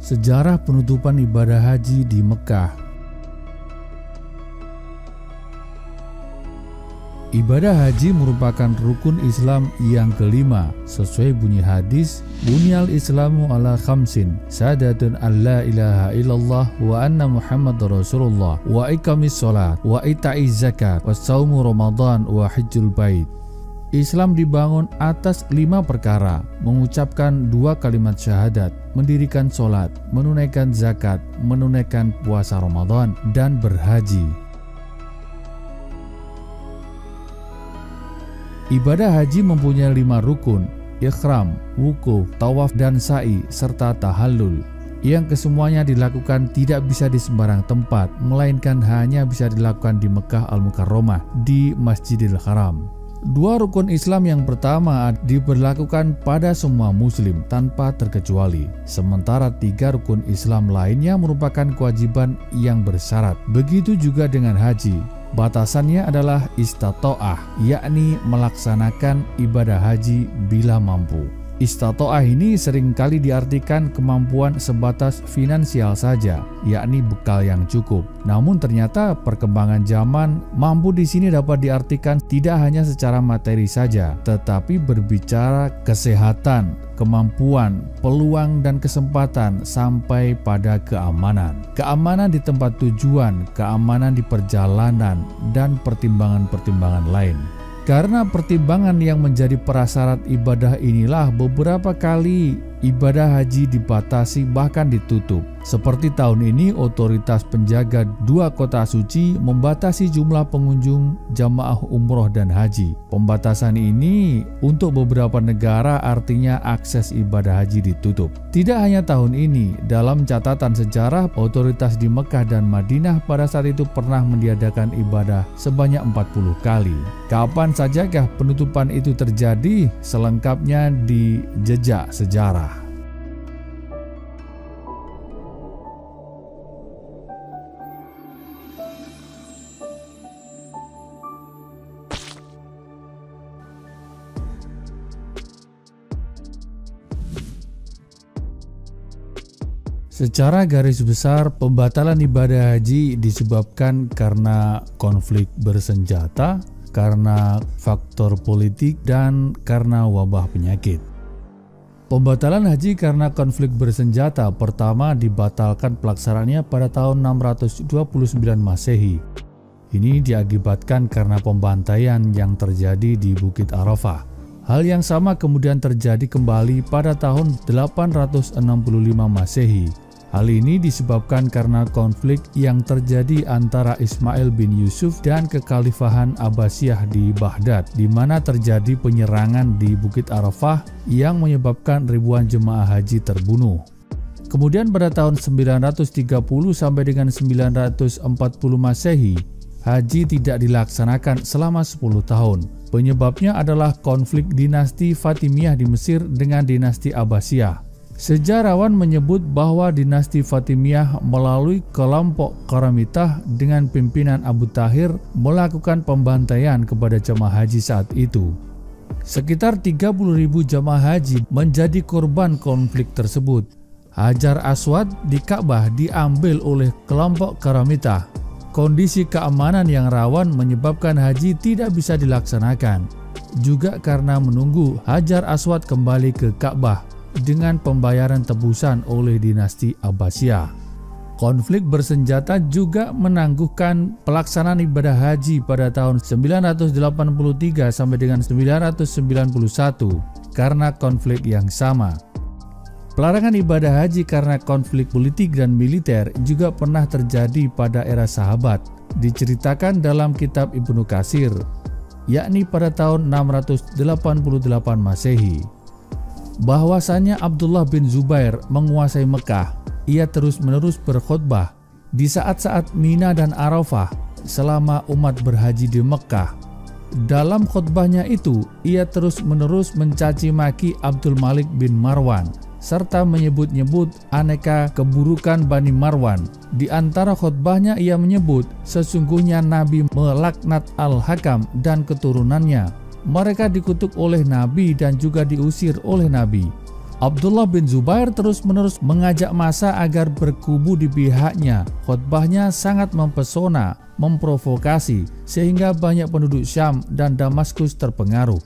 Sejarah penutupan ibadah haji di Mekah. Ibadah haji merupakan rukun Islam yang kelima. Sesuai bunyi hadis, Bunyal Islamu ala khamsin, syahadatun an la ilaha illallah wa anna Muhammad Rasulullah, wa iqamis sholat, wa ita'iz zakat, wa saumu Ramadan, wa hajjul bait. Islam dibangun atas 5 perkara: mengucapkan 2 kalimat syahadat, mendirikan sholat, menunaikan zakat, menunaikan puasa Ramadan, dan berhaji. Ibadah haji mempunyai 5 rukun: ikhram, wukuf, tawaf dan sa'i, serta tahallul, yang kesemuanya dilakukan tidak bisa di sembarang tempat, melainkan hanya bisa dilakukan di Mekah Al-Mukarramah, di Masjidil Haram. 2 rukun Islam yang pertama diberlakukan pada semua muslim tanpa terkecuali, sementara 3 rukun Islam lainnya merupakan kewajiban yang bersyarat. Begitu juga dengan haji. Batasannya adalah istata'ah, yakni melaksanakan ibadah haji bila mampu. Istata'ah ini seringkali diartikan kemampuan sebatas finansial saja, yakni bekal yang cukup. Namun ternyata perkembangan zaman, mampu di sini dapat diartikan tidak hanya secara materi saja, tetapi berbicara kesehatan, kemampuan, peluang dan kesempatan sampai pada keamanan. Keamanan di tempat tujuan, keamanan di perjalanan, dan pertimbangan-pertimbangan lain. Karena pertimbangan yang menjadi prasyarat ibadah inilah beberapa kali ibadah haji dibatasi bahkan ditutup. Seperti tahun ini, otoritas penjaga 2 kota suci membatasi jumlah pengunjung jamaah umroh dan haji. Pembatasan ini untuk beberapa negara artinya akses ibadah haji ditutup. Tidak hanya tahun ini, dalam catatan sejarah, otoritas di Mekah dan Madinah pada saat itu pernah meniadakan ibadah sebanyak 40 kali. Kapan sajakah penutupan itu terjadi? Selengkapnya di jejak sejarah. Secara garis besar, pembatalan ibadah haji disebabkan karena konflik bersenjata, karena faktor politik, dan karena wabah penyakit. Pembatalan haji karena konflik bersenjata pertama dibatalkan pelaksanaannya pada tahun 629 Masehi. Ini diakibatkan karena pembantaian yang terjadi di Bukit Arafah. Hal yang sama kemudian terjadi kembali pada tahun 865 Masehi. Hal ini disebabkan karena konflik yang terjadi antara Ismail bin Yusuf dan kekhalifahan Abbasiyah di Baghdad, di mana terjadi penyerangan di Bukit Arafah yang menyebabkan ribuan jemaah haji terbunuh. Kemudian pada tahun 930 sampai dengan 940 Masehi, haji tidak dilaksanakan selama 10 tahun. Penyebabnya adalah konflik dinasti Fatimiyah di Mesir dengan dinasti Abbasiyah. Sejarawan menyebut bahwa dinasti Fatimiyah melalui kelompok Karamitah dengan pimpinan Abu Tahir melakukan pembantaian kepada jemaah haji saat itu. Sekitar 30.000 jemaah haji menjadi korban konflik tersebut. Hajar Aswad di Ka'bah diambil oleh kelompok Karamitah. Kondisi keamanan yang rawan menyebabkan haji tidak bisa dilaksanakan, juga karena menunggu Hajar Aswad kembali ke Ka'bah dengan pembayaran tebusan oleh dinasti Abbasiyah. Konflik bersenjata juga menangguhkan pelaksanaan ibadah haji pada tahun 983 sampai dengan 991 karena konflik yang sama. Pelarangan ibadah haji karena konflik politik dan militer juga pernah terjadi pada era sahabat. Diceritakan dalam kitab Ibnu Katsir, yakni pada tahun 688 Masehi. Bahwasanya Abdullah bin Zubair menguasai Mekah. Ia terus-menerus berkhutbah di saat-saat Mina dan Arafah selama umat berhaji di Mekah. Dalam khutbahnya itu, ia terus-menerus mencaci maki Abdul Malik bin Marwan serta menyebut-nyebut aneka keburukan Bani Marwan. Di antara khutbahnya ia menyebut sesungguhnya Nabi melaknat Al-Hakam dan keturunannya. Mereka dikutuk oleh Nabi dan juga diusir oleh Nabi. Abdullah bin Zubair terus-menerus mengajak massa agar berkubu di pihaknya. Khotbahnya sangat mempesona, memprovokasi, sehingga banyak penduduk Syam dan Damaskus terpengaruh.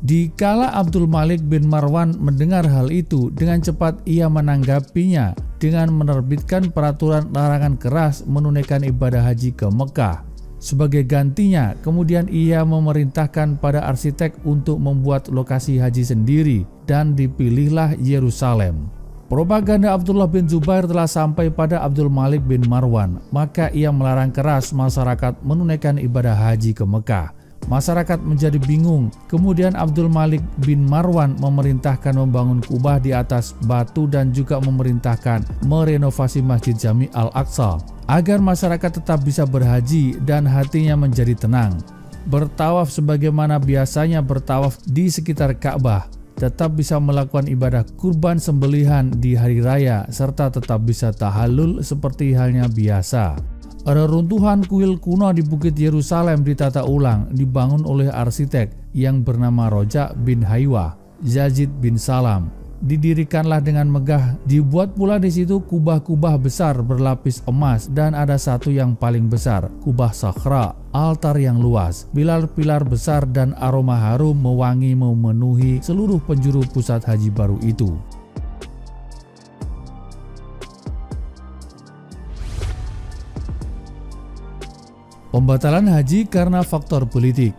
Dikala Abdul Malik bin Marwan mendengar hal itu, dengan cepat ia menanggapinya dengan menerbitkan peraturan larangan keras menunaikan ibadah haji ke Mekah. Sebagai gantinya, kemudian ia memerintahkan pada arsitek untuk membuat lokasi haji sendiri dan dipilihlah Yerusalem. Propaganda Abdullah bin Zubair telah sampai pada Abdul Malik bin Marwan, maka ia melarang keras masyarakat menunaikan ibadah haji ke Mekah. Masyarakat menjadi bingung. Kemudian Abdul Malik bin Marwan memerintahkan membangun kubah di atas batu dan juga memerintahkan merenovasi Masjid Jami Al-Aqsa agar masyarakat tetap bisa berhaji dan hatinya menjadi tenang. Bertawaf sebagaimana biasanya bertawaf di sekitar Ka'bah, tetap bisa melakukan ibadah kurban sembelihan di hari raya, serta tetap bisa tahallul seperti halnya biasa. Reruntuhan kuil kuno di Bukit Yerusalem ditata ulang, dibangun oleh arsitek yang bernama Roja bin Haywa, Yazid bin Salam. Didirikanlah dengan megah. Dibuat pula di situ kubah-kubah besar berlapis emas dan ada satu yang paling besar, kubah Sakhra, altar yang luas, pilar-pilar besar dan aroma harum mewangi memenuhi seluruh penjuru pusat haji baru itu. Pembatalan haji karena faktor politik.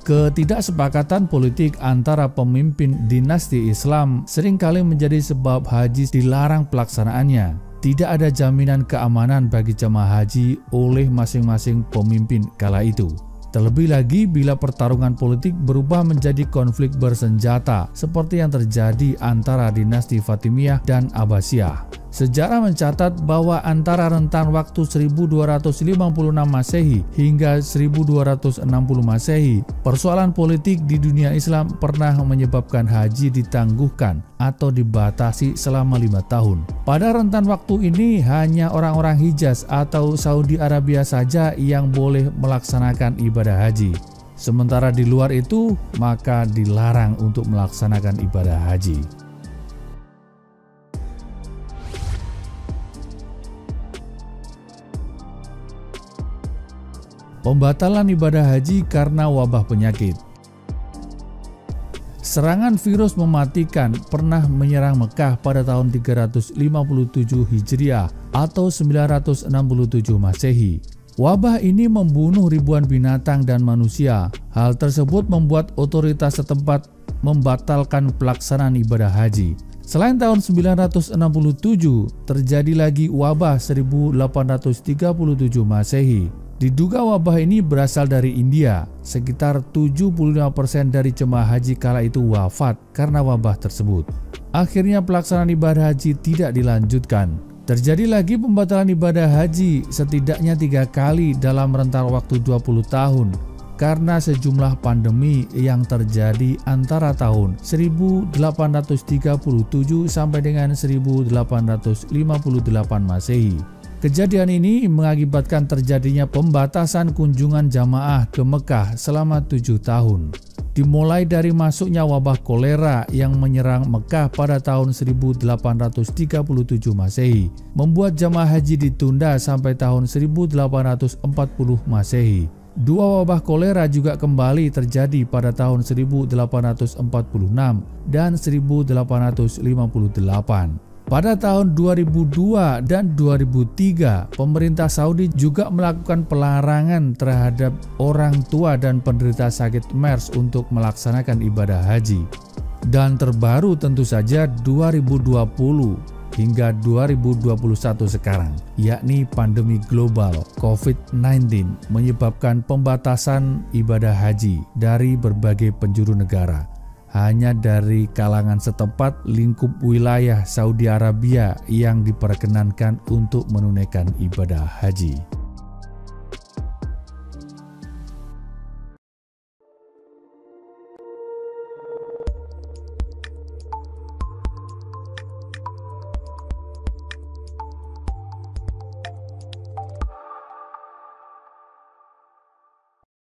Ketidaksepakatan politik antara pemimpin dinasti Islam seringkali menjadi sebab haji dilarang pelaksanaannya. Tidak ada jaminan keamanan bagi jemaah haji oleh masing-masing pemimpin kala itu. Terlebih lagi bila pertarungan politik berubah menjadi konflik bersenjata seperti yang terjadi antara dinasti Fatimiyah dan Abbasiyah. Sejarah mencatat bahwa antara rentan waktu 1256 Masehi hingga 1260 Masehi, persoalan politik di dunia Islam pernah menyebabkan haji ditangguhkan atau dibatasi selama 5 tahun. Pada rentan waktu ini hanya orang-orang Hijaz atau Saudi Arabia saja yang boleh melaksanakan ibadah haji. Sementara di luar itu, maka dilarang untuk melaksanakan ibadah haji. Pembatalan ibadah haji karena wabah penyakit. Serangan virus mematikan pernah menyerang Mekah pada tahun 357 Hijriah atau 967 Masehi. Wabah ini membunuh ribuan binatang dan manusia. Hal tersebut membuat otoritas setempat membatalkan pelaksanaan ibadah haji. Selain tahun 967, terjadi lagi wabah 1837 Masehi. Diduga wabah ini berasal dari India. Sekitar 75% dari jemaah haji kala itu wafat karena wabah tersebut. Akhirnya pelaksanaan ibadah haji tidak dilanjutkan. Terjadi lagi pembatalan ibadah haji setidaknya 3 kali dalam rentang waktu 20 tahun karena sejumlah pandemi yang terjadi antara tahun 1837 sampai dengan 1858 Masehi. Kejadian ini mengakibatkan terjadinya pembatasan kunjungan jamaah ke Mekah selama 7 tahun. Dimulai dari masuknya wabah kolera yang menyerang Mekah pada tahun 1837 Masehi, membuat jamaah haji ditunda sampai tahun 1840 Masehi. Dua wabah kolera juga kembali terjadi pada tahun 1846 dan 1858. Pada tahun 2002 dan 2003, pemerintah Saudi juga melakukan pelarangan terhadap orang tua dan penderita sakit MERS untuk melaksanakan ibadah haji. Dan terbaru tentu saja 2020 hingga 2021 sekarang, yakni pandemi global COVID-19 menyebabkan pembatasan ibadah haji dari berbagai penjuru negara. Hanya dari kalangan setempat lingkup wilayah Saudi Arabia yang diperkenankan untuk menunaikan ibadah haji.